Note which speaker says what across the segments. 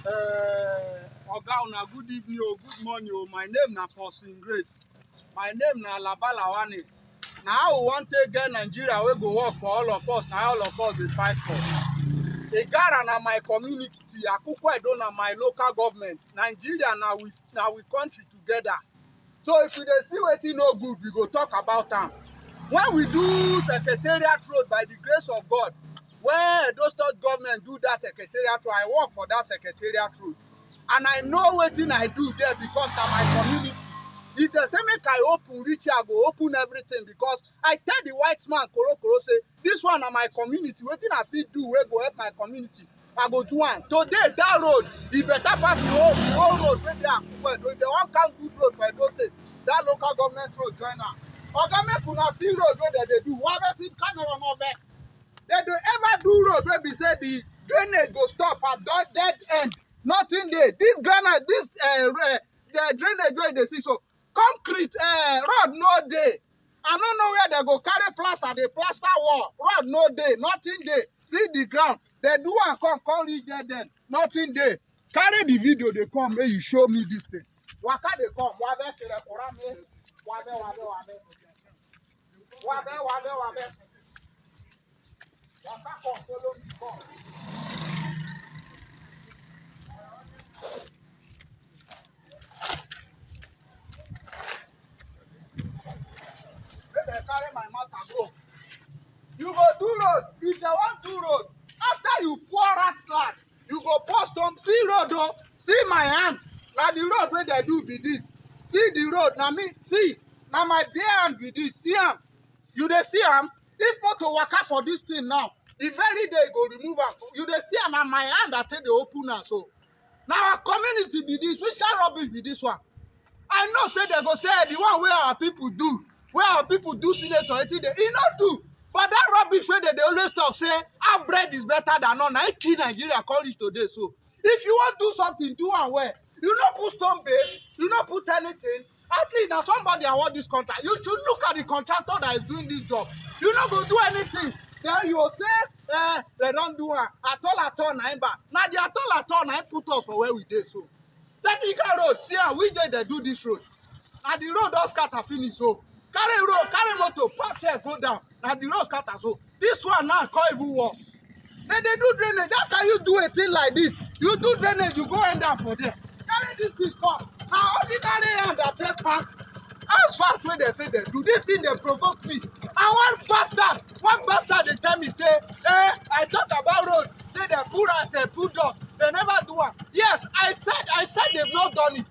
Speaker 1: Oga una good evening or good morning. My name na Paulson Great. My name na Labalawani. Now how we want to get Nigeria we go work for all of us. Now all of us dey fight for. Igara na my community, Akukwedo na my local government. Nigeria na we country together. So if we dey see wetin no good, we go talk about am. When we do Secretariat Road by the grace of God, when Edo State government do that Secretariat Road, I work for that Secretariat Road. And I know wetin I do there because na my community. If they say make I open reach, I go open everything because I tell the white man Koro say, this one na my community. Wetin I fit do wey go help my community, I go do am. Today that road, e better pass the whole road wey dey Akukwedo. If they wan count good road for Edo State, that local government road join am. Oga, make una see road wey dem dey do. Wabe see camera no vex. They don't ever do road where we say the drainage go stop at dead end. Nothing there. This granite, the drainage where they see so concrete road no day. I don't know where they go carry plaster, they plaster wall. Road no day, nothing there. See the ground. They do and come reach there then. Nothing there. Carry the video, they come, may you show me this thing. Waka they come. Wabe kere korame. Wabe. Waka come, follow me, come. They carry my matter go. You go do road. If they want do road, after you pour rat slash, you go pour stone. See road though. See my hand. Now the road where they do be this. See the road. Now me see. Now my bare hand be this. See am. You dey see am. If motor waka for this thing now, the very day go remove am. You dey see am. Now my hand I take the open now. So now our community be this. Which kind of rubbish be this one? I know say they go say the one where our people do senator, e not do. But that rubbish where they always talk say our bread is better than none. I kill Nigeria call it today. So if you want to do something, do and where. You not put stone base, you not put anything. At least now somebody award this contract. You should look at the contractor that is doing this job. You not go do anything. Then you will say they don't do it at all now the at all now put us for where we did so. Technical road, see how which day they do this road. And the road does scatter finish so. Carry motor, pass here, go down. And the road scatter so. This one now call even worse. Then they do drainage. How can you do a thing like this? You do drainage, you go end up for there. Carry this thing come. Now ordinary hand that take pass. As far as when they say they do this thing, they provoke me. And one bastard they tell me say, I talk about road. Say they put out, they put dust. They never do it. Yes, I said they've not done it.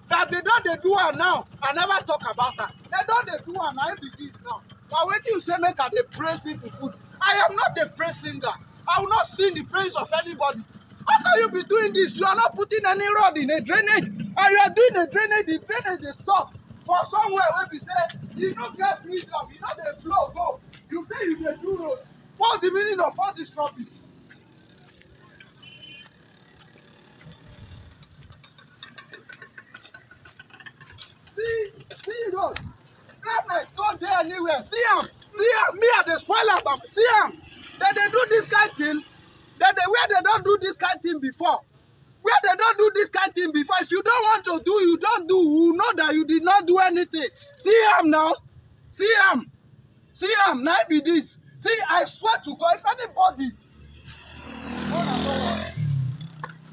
Speaker 1: That they don't they do it now. I never talk about that. They don't they do it now. It be this now. Now when you say make they praise people good. I am not a praise singer. I will not sing the praise of anybody. How can you be doing this? You are not putting any road in a drainage. And you are doing a drainage, the drainage is stopped. For somewhere where we say you don't get freedom, you know the flow go. You say you dey do road. What's the meaning of all this rubbish? See road. Granite don't dey anywhere. See am. Me at the spoiler am. See am. They do this kind of thing. Where they don't do this kind of thing before. Where they don't do this kind of thing before. If you don't want to do, you don't do. You know that you did not do anything. See am now. See am. Now be this. See, I swear to God, if anybody,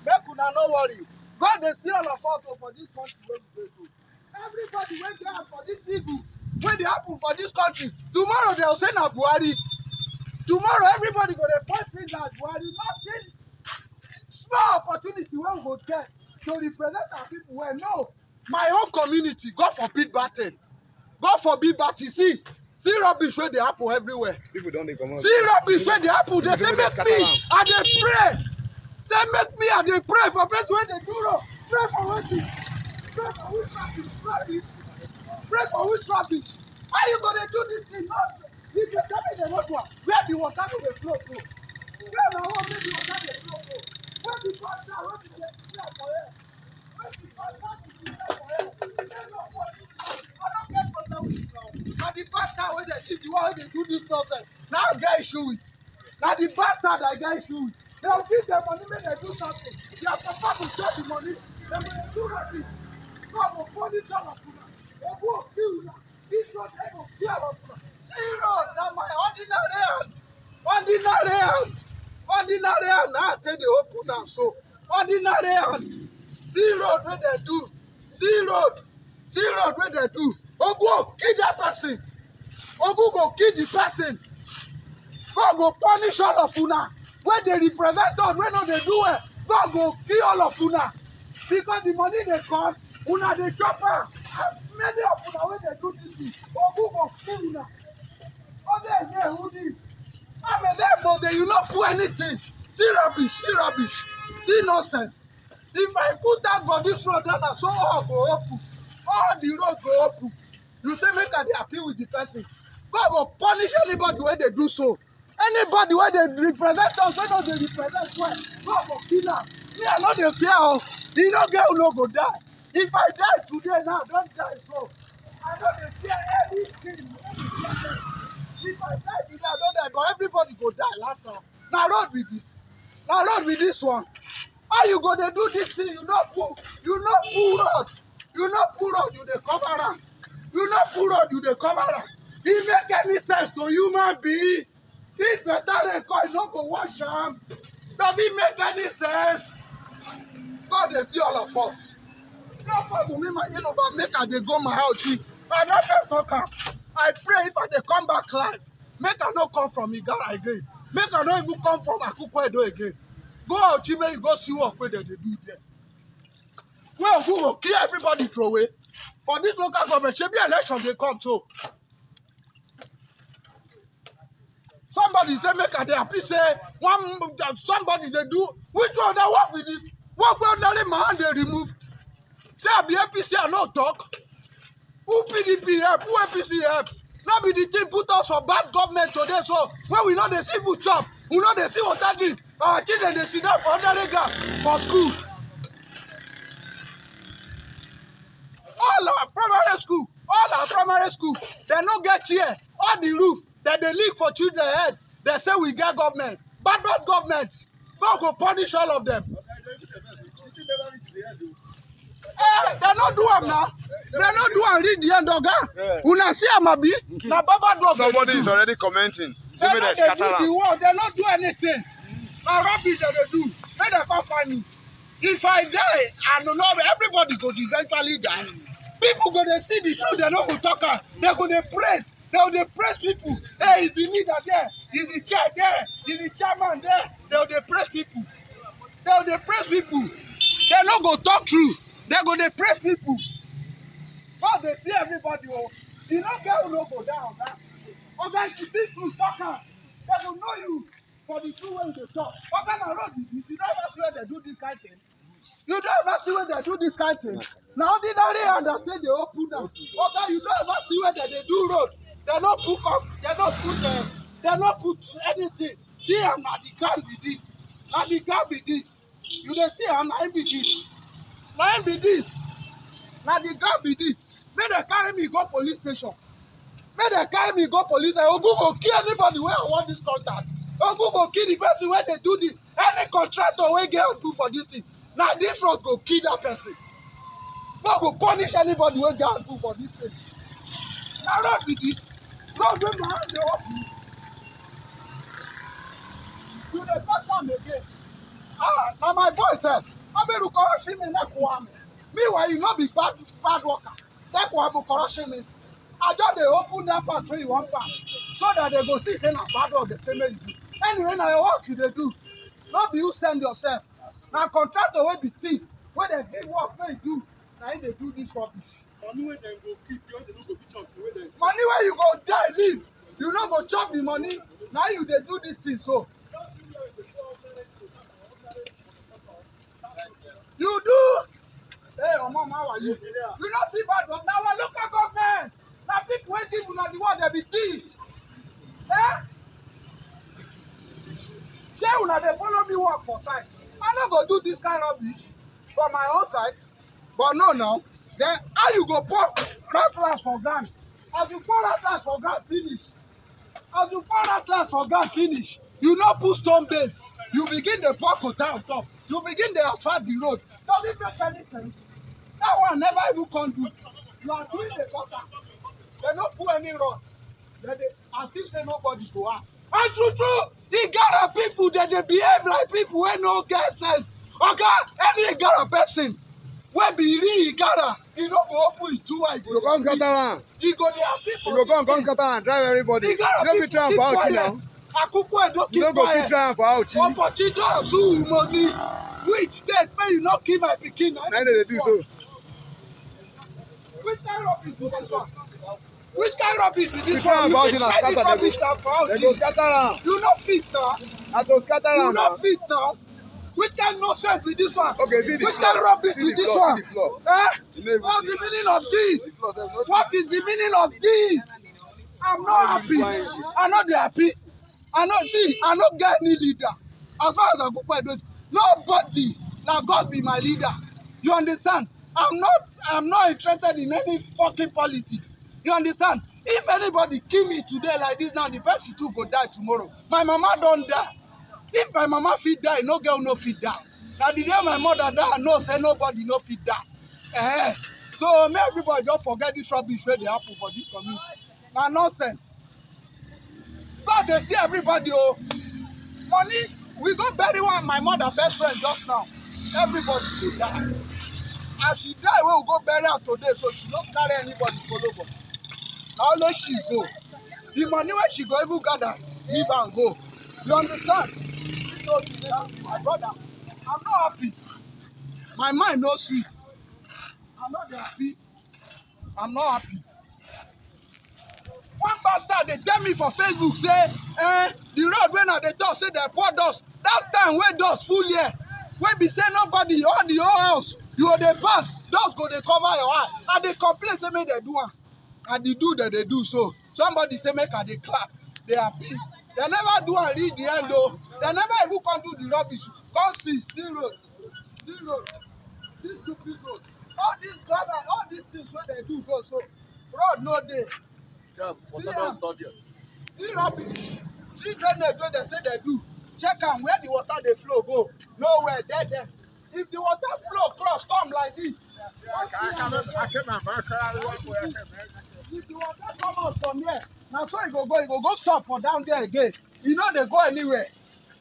Speaker 1: make una no worry. God dey see all of us for this country where we dey so. Everybody wey dey for this evil, wey dey happen for this country. Tomorrow they will say na Buhari. Tomorrow everybody go dey point finger at Buhari. Nothing. Small opportunity wey we go get to represent our people well. No, my own community, God forbid bad thing. God forbid bad thing. See rubbish where they happen everywhere.
Speaker 2: People don't come out.
Speaker 1: See rubbish where they happen. They say make me, I dey pray. Say make me, I dey pray for person where they do wrong. Pray for wetin? Pray for which rubbish? Pray for which rubbish? How you gonna do this thing? Not if you tell me the road one, where the water go dey flow go? Where na one make the water dey flow go? Where the pastor wey be dey clear for here? Where the pastor be clear for here? I don't get problem with it now. Na the pastor wey dey teach the one wey dey do this nonsense. Now I get issue with. Na the bastard I get issue with. They will feed them money make they do something. They are supposed to punish all of una. They go kill una. This road they go kill all of una. See road na my ordinary hand. Ordinary hand. Ordinary hand. Now I tell the open now so. Ordinary hand. See road where they do. See road. See road where they do. Ogu kill that person. Ogu go kill the person. God go punish all of una. When they represent us, when they do it, God go kill all of una. Because the money they come, una they chop am. Many of una when they do this thing, Ogu go kill una. Other than who did? I mean, therefore, you not put anything. See rubbish, see nonsense. If I put that for this road, then so all go open. All the road go open. You say make I dey appeal with the person. God will punish anybody when they do so. Anybody when they represent us, when they represent well, God will kill them. Me, I know they fear us. You don't get who no go die. If I die today now, don't die so. I know they fear anything. If I die today, I don't die, but everybody go die last time. Now road with this. Now road with this one. How you go to do this thing? You not pull road. You not pull road, you dey cover am. You not pull road, you dey cover am. It make any sense to human being? It better than God, no go wash am. Does it make any sense? God dey see all of us. No for me, my over make I dey go my house. I don't feel talk am. I pray if I dey come back live, make I no come from Igara again. Make I no even come from Akukwo Edo again. Go out, make you go see what they do there. Well, who will kill everybody throw away? For this local government, should be election they come so. Somebody say make a day happy say somebody they do. Which one they work with this? What will let my hand they remove? Say I be APC and no talk. Who PDP help? Who APC help? Not be the thing put us for bad government today. So when we know the see food chop, we know they see water drink. Our children they sit down for under the ground for school. All our primary school, they no get chair. All the roof that they leak for children head. They say we get government. Bad government. God go punish all of them. They not do them now. They not do and read the end of God. Una see Amabi. Now Baba do.
Speaker 2: Somebody is already commenting.
Speaker 1: They not do the work. They not do anything. Now rubbish that they do. May they come find me. If I die, I don't know everybody go eventually die. People go to see the show, they don't go talk. They go to praise. They go to praise people. Hey, is the leader there? Is the chair there? Is the chairman there? They go to praise people. They go to praise people. They don't go talk true. They go to praise people. But they see everybody. Oh, you know, girl no go down. Okay, you see through talk. They will know you for the true way they talk. What kind of road is this? You don't ever see where they do this kind of thing. You don't ever see where they do this kind of thing. Now, ordinary understand they open them. Okay, you don't ever see where they do road. They not put up, they not put anything. See, I'm not the ground with this. Not the ground with this. You don't see, I'm not be this. Not be this. Not the ground with this. May they carry me go police station. May they carry me go police station. Ogu go kill everybody where I want this contract. Ogu go kill the person where they do this. Any contractor where get do for this thing. Now this road go kill that person. God go punish anybody who get do for this thing. Now road with this. Road with my hands they open. You dey touch am again. Now my boy said, Aberu corruption me na kwame. Meanwhile, you not be bad worker. That kwame corruption me. I just they open that part where you want part. So that they go see say na bad work the same way you do. Anyway, now your work you dey do. Not be you send yourself. Now contractor will be thief. When they give work, where you do. Now they do this rubbish.
Speaker 2: Money where they go keep, you they no go fit chop.
Speaker 1: Money where you go die, leave. You not go chop the money. Now you they do this thing so. You do. Hey, mama, how are you? You not see bad work. Now our local government. Now people waiting for the one they be thieves. Eh? Say una dey follow me work for site. I no go do this kind of rubbish for my own site. But no now. Then how you go pour cutlass for ground? As you pour cutlass for ground finish. As you pour cutlass for ground finish, you no put stone base. You begin the pour quota on top. You begin the asphalt the road. Does it make any sense? That one never even come do. You are doing the gutter. They don't put any road. As if say nobody go ask. And true, the Gara people that they behave like people who no get sense. Okay, any Gara person wey be real Gara, he no go open his two eyes.
Speaker 2: You go come scatter am.
Speaker 1: He go dey happy for
Speaker 2: You go come scatter am, drive everybody.
Speaker 1: The Gara
Speaker 2: You no fit try am
Speaker 1: people
Speaker 2: for
Speaker 1: keep
Speaker 2: Auchi now.
Speaker 1: quiet. Akukwe don't
Speaker 2: You
Speaker 1: keep
Speaker 2: no go fit
Speaker 1: quiet.
Speaker 2: try am for Auchi.
Speaker 1: Opportunity Zoo Mozi. Which state may you not kill my pikin?
Speaker 2: Na dem dey do so.
Speaker 1: Which kind of rubbish be this one? Which kind of rubbish be this
Speaker 2: You try
Speaker 1: one?
Speaker 2: am
Speaker 1: You
Speaker 2: for
Speaker 1: fit
Speaker 2: Auchi now,
Speaker 1: try this
Speaker 2: scatter
Speaker 1: rubbish now for
Speaker 2: Dem go
Speaker 1: Auchi.
Speaker 2: scatter am.
Speaker 1: You no fit now.
Speaker 2: Na to scatter
Speaker 1: You
Speaker 2: am now.
Speaker 1: no fit now. Which kind nonsense be this one?
Speaker 2: Okay, see the
Speaker 1: Which
Speaker 2: floor.
Speaker 1: kind rubbish
Speaker 2: See
Speaker 1: be
Speaker 2: the
Speaker 1: this
Speaker 2: floor,
Speaker 1: one?
Speaker 2: see the floor.
Speaker 1: Eh?
Speaker 2: You no even
Speaker 1: What's
Speaker 2: see.
Speaker 1: the meaning of this?
Speaker 2: The floor sef no.
Speaker 1: What is the meaning of this? I'm not happy. I'm not happy. I don't get any leader. As far as I go by those, nobody. Now God be my leader. You understand? I'm not interested in any fucking politics. You understand? If anybody kill me today like this now, the person too go die tomorrow. My mama don't die. If my mama fit die, no girl no fit die. Now the day my mother die, I know say nobody no fit die. So may everybody just forget this rubbish where they happen for this community. Now nonsense. God they see everybody oh. Money, we go bury one my mother best friend just now. Everybody dey die. As she die, we will go bury her today, so she don't carry anybody follow go. Na only she go. The money where she go even gather, leave and go. You understand? So my brother, I'm not happy. My mind no sweet. I'm not happy. I'm not happy. One bastard they tell me for Facebook say, the road when they talk say they pour dust. That time when dust full here, when be say nobody all the whole house, you go dey pass, dust go dey cover your eye. And they complain say make they do am. And they do that they do so. Somebody say make I dey clap. They happy. They never do and read the end though. They never even come do the rubbish. Come see road, this stupid road. All these brother, all these things what they do go so. Road no dey. See rubbish. See drainage wey they say they do. Check am where the water dey flow go. Nowhere, there. If the water flow cross come like this. If the water come out from here, now so it go go stop for down there again. You know they go anywhere.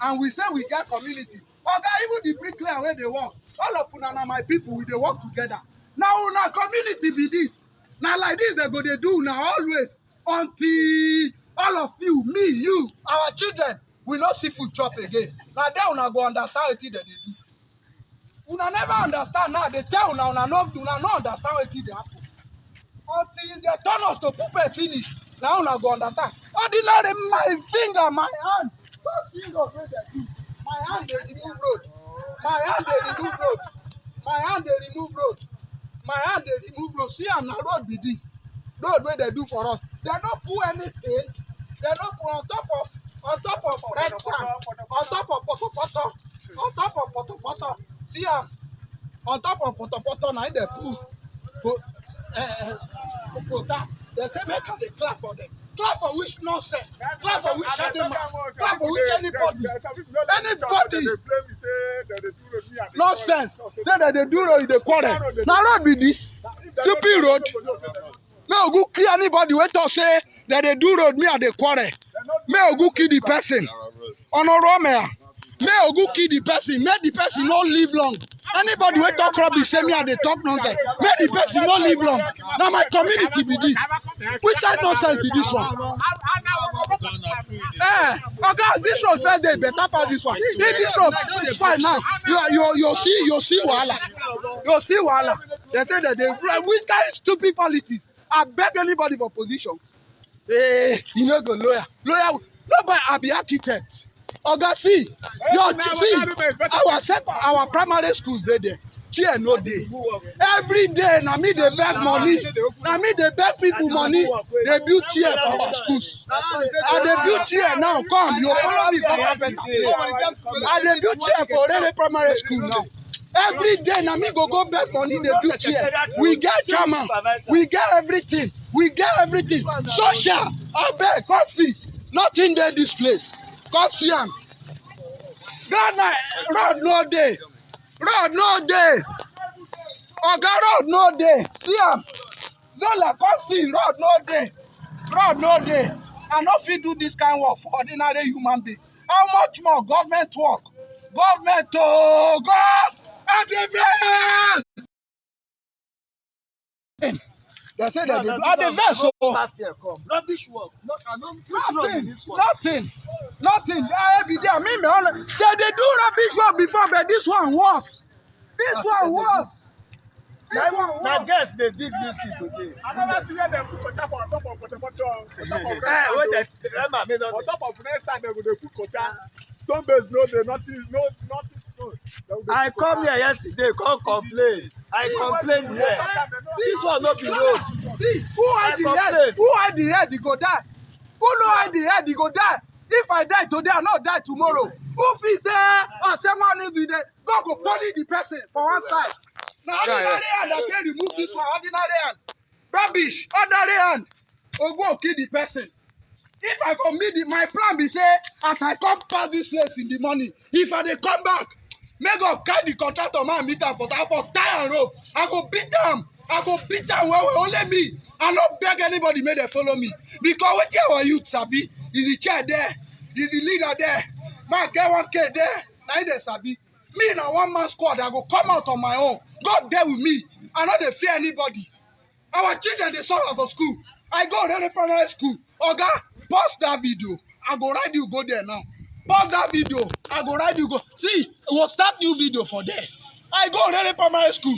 Speaker 1: And we say we get community. Oga, even the bricklayer where they work, all of una na my people, we dey work together. Now una community be this. Now like this they go they do now always until all of you, me, you, our children, we no see food chop again. Now then una go understand what they do. Una never understand now. They tell una no understand what they happen. Until they turn us to puppet finish. Now una go understand. Ordinary my finger, my hand. Don't see those way they do. My hand they remove road. My hand they remove road. My hand they remove road. My hand they remove road. See am na road be this. Road where they do for us. They don't put anything. They don't put on top of red sand. On top of poto. On top of poto. See am. On top of poto now they put they say make they clap for them. Clap for which nonsense? Clap for which animal? Clap for which anybody? Anybody? Nonsense. Say that they do road in the quarrel. Now road be this. Stupid road. May go kill anybody wey talk say that they do road me at the quarrel. May go kill the person. Honorable may go kill the person. May the person not live long. Anybody wey talk rubbish say me at the talk nonsense. May the person not live long. Now my community be this. Which kind of nonsense is this one? Okay, this road first day better pass this one. If this road is fine now, you'll see wahala. You'll see wahala. They say that they which kind of stupid politics. I beg anybody for position. You know go lawyer. Nobody I be architect. Oga see, our primary schools there. Chair no dey. Every day na me dey beg money. Na me dey beg people money. They build chair for our schools. And they build chair now. Come, you follow me for carpenter. And they build chair for Rere primary school now. Every day na me go beg money. They build chair. We get chairman. We get everything. Social. I beg, come see. Nothing there this place. Come see am. Road no dey. Oga road no dey. See am. Zola come see road no dey. Road no dey. I no fit do this kind work for ordinary human being. How much more government work? Government to go advance. They say that the vex so
Speaker 3: Rubbish work. No, I don't
Speaker 1: nothing,
Speaker 3: this one.
Speaker 1: nothing. Every day, me only. They do rubbish work before, but this one worse. This one worse.
Speaker 3: Now guess they dig this thing today.
Speaker 2: I never see where them put kota for on top of on top of next side they go put kota. Stone base no dey nothing stone.
Speaker 3: I come here yesterday, come complain. I complain here. This one not be road.
Speaker 1: See, who hide the head? Who hide the head? He go die. Who no hide the head? He go die. If I die today, I not die tomorrow. Who fit say, oh, someone is the God go punish the person for one side. Now ordinary hand, I can remove this one. Ordinary hand, rubbish. Ordinary hand, or go kill the person. If I go meet my plan be say, as I come past this place in the morning, if I dey come back, make God carry the contractor man meet am for tie and rope. I go beat am. Well, only me. I no beg anybody make they follow me. Because wetin our youth sabi is the chair there, is the leader there. Man get 1K there, na him dey sabi. Me na one man squad, I go come out on my own. God there with me. I no dey fear anybody. Our children dey suffer for school. I go already primary school. Oga, pause that video. I go ride you go there now. Pause that video. I go ride you go. See, we'll start new video for there. I go already primary school.